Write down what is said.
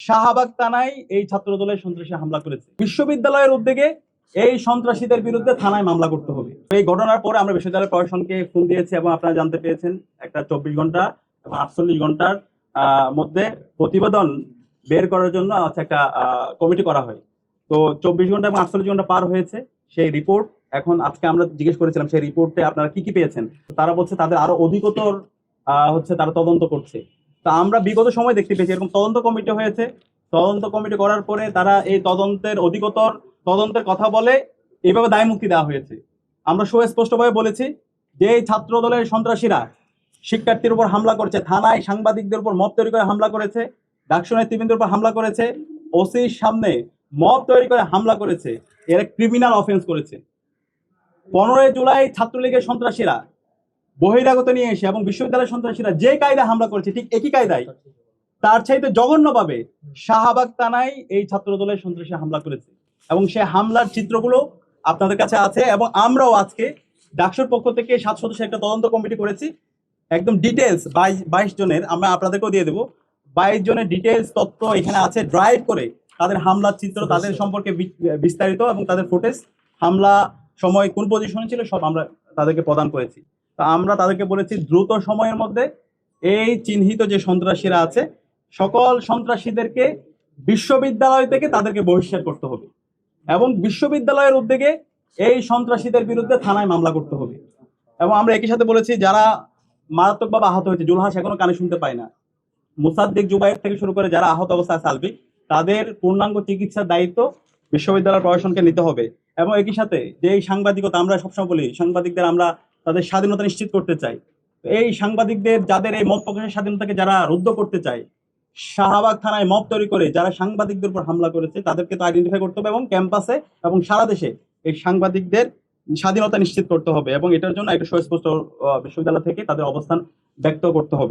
শাহবাগ থানায় এই ছাত্রদলের সন্ত্রাসী হামলা করেছে। বিশ্ববিদ্যালয়ের উদ্যোগে এই সন্ত্রাসীদের বিরুদ্ধে থানায় মামলা করতে হবে। এই ঘটনার পরে আমরা বিশ্ববিদ্যালয় প্রশাসনকে ফোন দিয়েছি এবং আপনারা জানতে পেরেছেন একটা 24 ঘন্টা এবং 48 ঘন্টার মধ্যে প্রতিবেদন বের করার জন্য একটা কমিটি করা হয়। তো 24 ঘন্টা এবং 48 ঘন্টা পার হয়েছে। সেই রিপোর্ট এখন আজকে আমরা জিজ্ঞেস করেছিলাম সেই রিপোর্টে আপনারা কি পেয়েছেন। তারা বলছে তাদের আরো অধিকতর তারা তদন্ত করছে। তা আমরা বিগত সময় দেখতে পেয়েছি এরকম তদন্ত কমিটি হয়েছে। তদন্ত কমিটি করার পরে তারা এই তদন্তের অধিকতর তদন্তের কথা বলে এইভাবে দায় মুক্তি দেওয়া হয়েছে। আমরা সুস্পষ্টভাবে বলেছি যে এই ছাত্র দলের সন্ত্রাসীরা শিক্ষার্থীর উপর হামলা করেছে, থানায় সাংবাদিকদের উপর মব তৈরি করে হামলা করেছে, ডাকসু নেতৃবৃন্দের উপর হামলা করেছে, ওসির সামনে মব তৈরি করে হামলা করেছে। এরা ক্রিমিনাল অফেন্স করেছে। 15 জুলাই ছাত্রলীগের সন্ত্রাসীরা বহিরাগত নিয়ে এসে এবং বিশ্ববিদ্যালয়ের সন্ত্রাসীরা যে কায়দায় হামলা করেছে ঠিক একই কায়দায় তার চাইতে জঘন্যভাবে শাহবাগ থানায় এই ছাত্র দলের সন্ত্রাসী হামলা করেছে এবং সে হামলার চিত্রগুলো আপনাদের কাছে আছে। এবং আমরাও আজকে ডাকসুর পক্ষ থেকে 7 সদস্যের একটা তদন্ত কমিটি করেছি। একদম ডিটেলস 22 জনের আমরা আপনাদেরকেও দিয়ে দেবো। 22 জনের ডিটেলস তথ্য এখানে আছে। ড্রাইভ করে তাদের হামলার চিত্র, তাদের সম্পর্কে বিস্তারিত এবং তাদের ফুটেজ, হামলা সময় কোন পজিশনে ছিল সব আমরা তাদেরকে প্রদান করেছি। তা আমরা তাদেরকে বলেছি দ্রুত সময়ের মধ্যে এই চিহ্নিত যে সন্ত্রাসীরা আছে সকল সন্ত্রাসীদেরকে বিশ্ববিদ্যালয় থেকে তাদেরকে বহিষ্কার করতে হবে এবং বিশ্ববিদ্যালয়ের উদ্যোগে এই সন্ত্রাসীদের বিরুদ্ধে থানায় মামলা করতে হবে। এবং আমরা একই সাথে বলেছি যারা মারাত্মকভাবে আহত হয়েছে, জুলহাস এখনো কানে শুনতে পায় না, মুসাদ্দিক জুবাইর থেকে শুরু করে যারা আহত অবস্থায় সালবি, তাদের পূর্ণাঙ্গ চিকিৎসার দায়িত্ব বিশ্ববিদ্যালয় প্রশাসনকে নিতে হবে। এবং একই সাথে যে এই সাংবাদিকতা আমরা সবসময় বলি সাংবাদিকদের আমরা তাদের স্বাধীনতা নিশ্চিত করতে চাই। এই সাংবাদিকদের যাদের এই মত প্রকাশের স্বাধীনতাকে যারা রুদ্ধ করতে চায়, শাহবাগ থানায় মব তৈরি করে যারা সাংবাদিকদের উপর হামলা করেছে তাদেরকে তো আইডেন্টিফাই করতে হবে এবং ক্যাম্পাসে এবং সারা দেশে এই সাংবাদিকদের স্বাধীনতা নিশ্চিত করতে হবে এবং এটার জন্য একটা সুস্পষ্ট বিশ্ববিদ্যালয় থেকে তাদের অবস্থান ব্যক্ত করতে হবে।